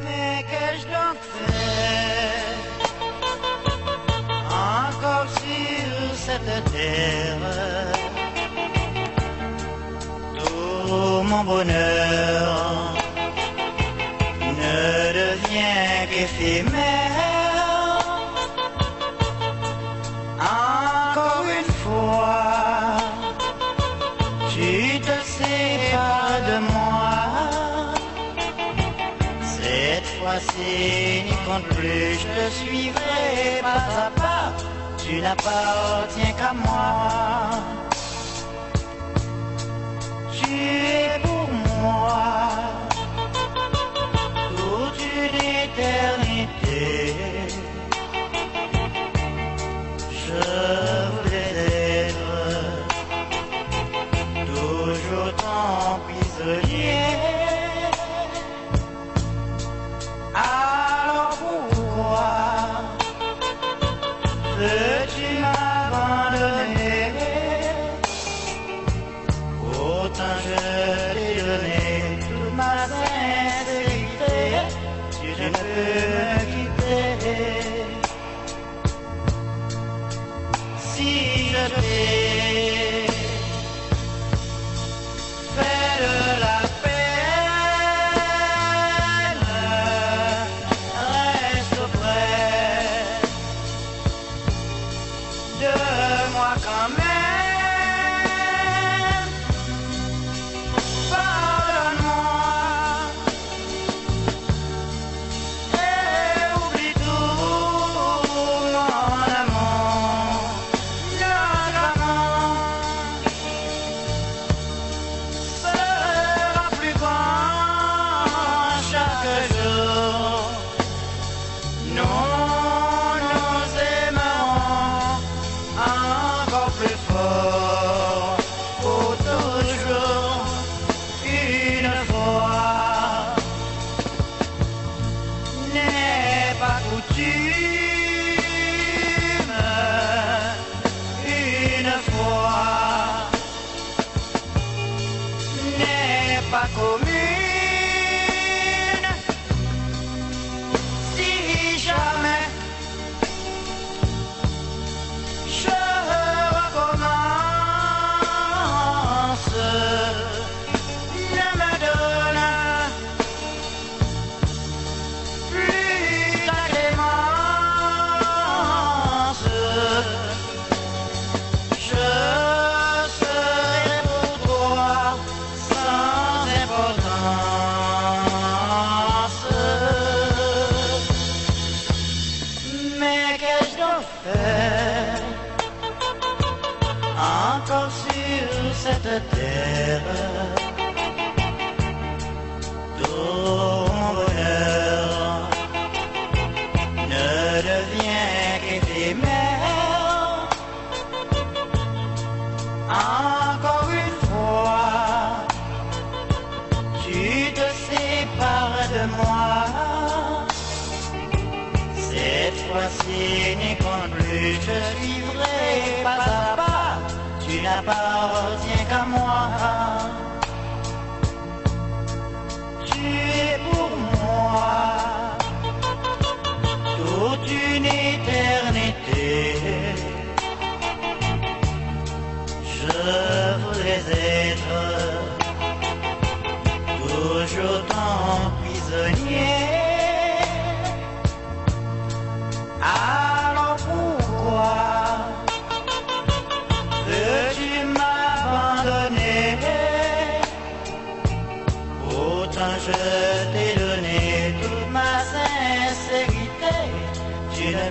Mais qu'ai-je donc fait encore sur cette terre? Tout mon bonheur ne devient qu'éphémère. Encore une fois, tu te sépares de moi. Cette fois-ci, n'y compte plus, je te suivrai pas à pas. Tu n'appartiens qu'à moi. Tu es pour moi toute une éternité. Je voudrais être toujours ton prisonnier. Alors pourquoi veux-tu m'abandonner? Autant je t'ai donné toute ma sincérité, tu ne peux me quitter. Si je t'ai fait de la peine, reste près de moi quand même. Pas commune. Si jamais je recommence, ne me donne plus ta clémence. Encore sur cette terre, tout mon bonheur ne devient qu'éphémère. Encore une fois, tu te sépares de moi. Cette fois-ci, n'y compte plus, je suivrai pas à pas. Tu n'appartiens qu'à moi. Tu es pour moi toute une éternité. Je voudrais être toujours ton prisonnier. Alors pourquoi veux-tu m'abandonner? Autant je t'ai donné toute ma sincérité, tu ne